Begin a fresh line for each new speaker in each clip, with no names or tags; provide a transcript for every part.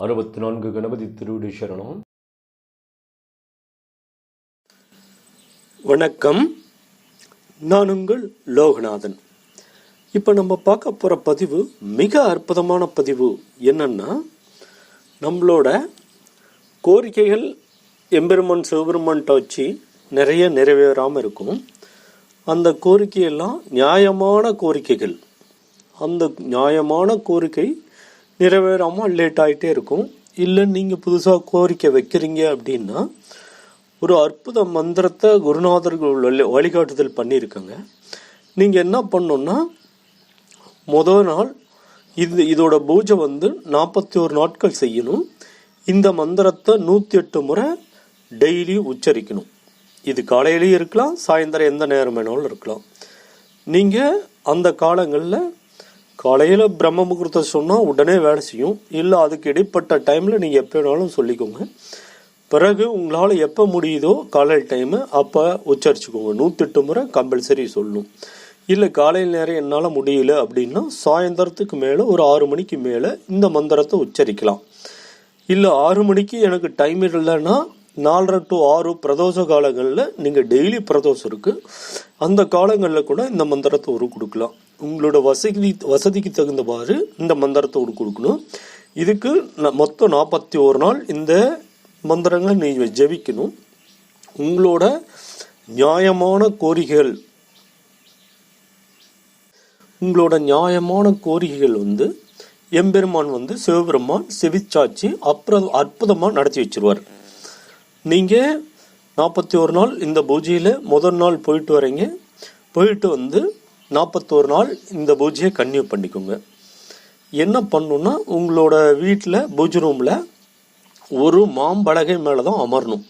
64 கணபதி திருவடி சரணம்.
வணக்கம், நான் உங்கள் லோகநாதன். இப்போ நம்ம பார்க்க போகிற பதிவு மிக அற்புதமான பதிவு. என்னன்னா, நம்மளோட கோரிக்கைகள் எம்பெருமான் சிவபெருமான்கிட்ட வச்சு நிறைய நிறைவேறாமல் இருக்கும். அந்த கோரிக்கையெல்லாம் நியாயமான கோரிக்கைகள். அந்த நியாயமான கோரிக்கை நிறைவேறாமல் லேட் ஆகிட்டே இருக்கும். இல்லை நீங்கள் புதுசாக கோரிக்கை வைக்கிறீங்க அப்படின்னா ஒரு அற்புத மந்திரத்தை குருநாதர்கள் வழிகாட்டுதல் பண்ணியிருக்காங்க. நீங்கள் என்ன பண்ணணுன்னா, முதல் நாள் இதோட பூஜை 41 நாட்கள் செய்யணும். இந்த மந்திரத்தை 108 முறை டெய்லி உச்சரிக்கணும். இது காலையிலேயும் இருக்கலாம், சாயந்தரம் எந்த நேரம் வேணாலும் இருக்கலாம். நீங்கள் அந்த காலங்களில் காலையில் பிரம்ம முகூர்த்தம் சொன்னால் உடனே வேலை செய்யும். இல்லை அதுக்கு இடைப்பட்ட டைமில் நீங்கள் எப்போ வேணாலும் சொல்லிக்கோங்க. பிறகு உங்களால் எப்போ முடியுதோ காலையில் டைமு அப்போ உச்சரிச்சுக்கோங்க. 108 முறை கம்பல்சரி சொல்லணும். இல்லை காலையில் நேரம் என்னால் முடியல அப்படின்னா சாயந்தரத்துக்கு மேலே ஒரு 6 மணிக்கு மேலே இந்த மந்திரத்தை உச்சரிக்கலாம். இல்லை 6 மணிக்கு எனக்கு டைம் இல்லைன்னா 4:30 to 6 பிரதோஷ காலங்களில் நீங்கள் டெய்லி பிரதோஷம் இருக்குது, அந்த காலங்களில் கூட இந்த மந்திரத்தை ஒரு கொடுக்கலாம். உங்களோட வசதிக்கு தகுந்தவாறு இந்த மந்திரத்தை ஒரு கொடுக்கணும். இதுக்கு மொத்தம் 41 நாள் இந்த மந்திரங்களை நீங்கள் ஜெபிக்கணும். உங்களோட நியாயமான கோரிக்கைகள் எம்பெருமான் சிவபெருமான் செவிச்சாட்சி அற்புதமாக நடத்தி வச்சிருவார். நீங்கள் 41 நாள் இந்த பூஜையில் முதல் நாள் போயிட்டு வரீங்க. போயிட்டு 41 நாள் இந்த பூஜையை கன்டினியூ பண்ணிக்கோங்க. என்ன பண்ணணுன்னா, உங்களோட வீட்டில் பூஜை ரூமில் ஒரு மாம்பலகை மேலே தான் அமரணும்.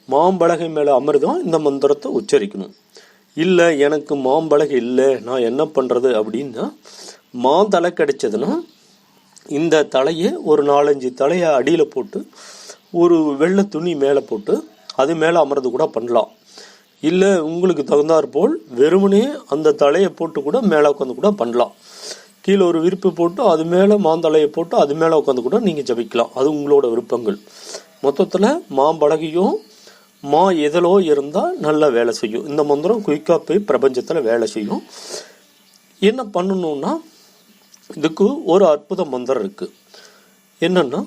மாம்பலகை மேலே அமர்தான் இந்த மந்திரத்தை உச்சரிக்கணும். இல்லை எனக்கு மாம்பலகை இல்லை, நான் என்ன பண்ணுறது அப்படின்னா, மாந்தலை கிடைச்சதுன்னா இந்த தலையை ஒரு 4-5 தலையை அடியில் போட்டு ஒரு வெள்ளை துணி மேலே போட்டு அது மேலே அமர்ந்து கூட பண்ணலாம். இல்லை உங்களுக்கு தகுந்தாற் போல் வெறுமனே அந்த தலையை போட்டு கூட மேலே உட்காந்து கூட பண்ணலாம். கீழே ஒரு விரிப்பு போட்டு அது மேலே மாந்தலையை போட்டு அது மேலே உட்காந்து கூட நீங்கள் ஜபிக்கலாம். அது உங்களோட விருப்பங்கள். மொத்தத்தில் மாம்பலகையோ எதலோ இருந்தால் நல்லா வேலை செய்யும். இந்த மந்திரம் குயிக்காக போய் பிரபஞ்சத்தில் வேலை செய்யும். என்ன பண்ணணும்னா, இதுக்கு ஒரு அற்புத மந்திரம் இருக்குது. என்னன்னா,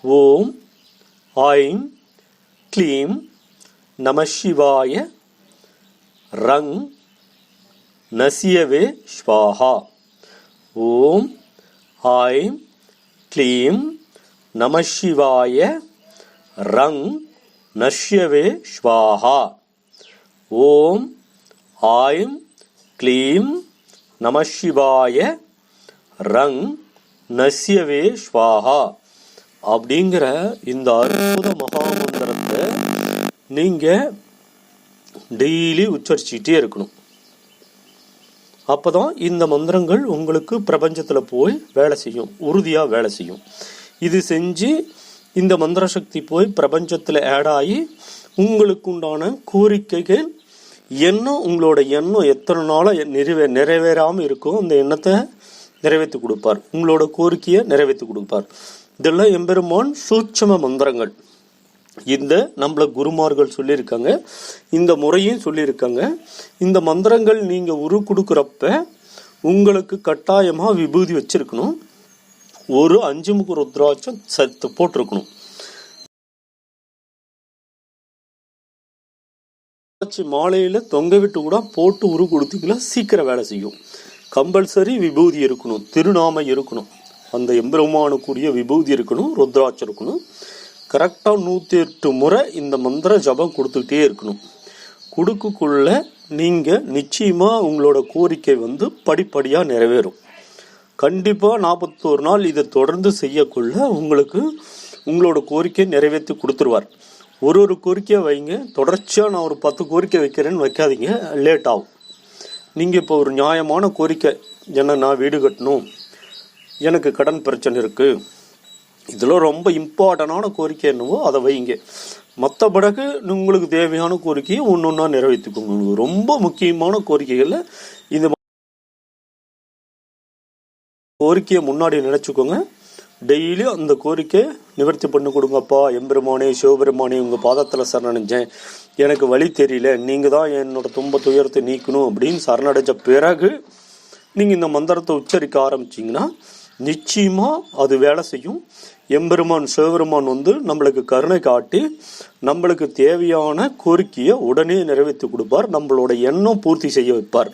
ஓம் ஐம் க்ளீம் நமசிவாய ரங் நசியவே ஸ்வாஹா. ஓம் ஐம் க்ளீம் நமசிவாய ரங் நஷ்யவே ஸ்வாஹா. ஓம் ஐம் க்ளீம் நமசிவாய ரங் நசியவே ஸ்வாஹா அப்படிங்கிற இந்த அற்புத மகாமந்திரத்தை நீங்கள் டெய்லி உச்சரிச்சுக்கிட்டே இருக்கணும். அப்போதான் இந்த மந்திரங்கள் உங்களுக்கு பிரபஞ்சத்தில் போய் வேலை செய்யும், உறுதியாக வேலை செய்யும். இது செஞ்சு இந்த மந்திர சக்தி போய் பிரபஞ்சத்தில் ஆட் ஆகி உங்களுக்கு உண்டான கோரிக்கைகள் உங்களோட எண்ணம் எத்தனை நாளாக நிறைவேறாமல் இருக்கோ அந்த எண்ணத்தை நிறைவேற்றி கொடுப்பார். உங்களோட கோரிக்கையை நிறைவேற்றி கொடுப்பார். இதெல்லாம் எம்பெருமான் சூட்சம மந்திரங்கள். இந்த நம்மள குருமார்கள் சொல்லியிருக்காங்க, இந்த முறையும் சொல்லியிருக்காங்க. இந்த மந்திரங்கள் நீங்கள் கொடுக்குறப்ப உங்களுக்கு கட்டாயமாக விபூதி வச்சிருக்கணும். ஒரு 5 முக ருத்ராட்சம் சத்து போட்டிருக்கணும். மாலையில் தொங்க விட்டு கூட போட்டு கொடுத்தீங்களா சீக்கிரம் வேலை செய்யும். கம்பல்சரி விபூதி இருக்கணும், திருநாமை இருக்கணும், அந்த எம்பெருமானுக்குரிய விபூதி இருக்கணும், ருத்ராட்சம் இருக்கணும். கரெக்டாக 108 முறை இந்த மந்திர ஜபம் கொடுத்துக்கிட்டே இருக்கணும். கொடுக்குள்ள நீங்கள் நிச்சயமாக உங்களோட கோரிக்கை படிப்படியாக நிறைவேறும். கண்டிப்பாக 41 நாள் இதை தொடர்ந்து செய்யக்குள்ள உங்களுக்கு உங்களோட கோரிக்கை நிறைவேற்றி கொடுத்துருவார். ஒரு கோரிக்கையாக வைங்க. தொடர்ச்சியாக நான் ஒரு 10 கோரிக்கை வைக்கிறேன்னு வைக்காதீங்க, லேட் ஆகும். நீங்கள் இப்போ ஒரு நியாயமான கோரிக்கை, ஏன்னா நான் வீடு கட்டணும், எனக்கு கடன் பிரச்சனை இருக்குது, இதெல்லாம் ரொம்ப இம்பார்ட்டண்டான கோரிக்கை என்னவோ அதை வைங்க. மற்ற பிறகு உங்களுக்கு தேவையான கோரிக்கையை ஒன்றா நிறைவேற்றிக்கோங்க. ரொம்ப முக்கியமான கோரிக்கைகளில் இந்த கோரிக்கையை முன்னாடி நினச்சிக்கோங்க. டெய்லியும் அந்த கோரிக்கை நிவர்த்தி பண்ணி கொடுங்கப்பா. எம்பெருமானே, சிவபெருமானே, உங்கள் பாதத்தில் சரணடைஞ்சேன், எனக்கு வழி தெரியல, நீங்கள் தான் என்னோட துன்ப துயரத்தை நீக்கணும் அப்படின்னு சரணடைஞ்ச பிறகு நீங்கள் இந்த மந்திரத்தை உச்சரிக்க ஆரம்பிச்சிங்கன்னா நிச்சயமாக அது வேலை செய்யும். எம்பெருமான் சிவபெருமான் நம்மளுக்கு கருணை காட்டி நம்மளுக்கு தேவையான கோரிக்கையை உடனே நிறைவேற்றி கொடுப்பார், நம்மளோட எண்ணம் பூர்த்தி செய்ய வைப்பார்.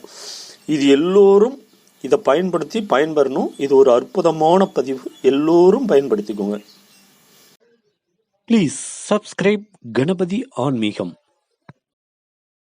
இது எல்லோரும் இதை பயன்படுத்தி பயன்பெறணும். இது ஒரு அற்புதமான பதிவு, எல்லோரும் பயன்படுத்திக்கோங்க. ப்ளீஸ் சப்ஸ்கிரைப் கணபதி ஆன்மீகம்.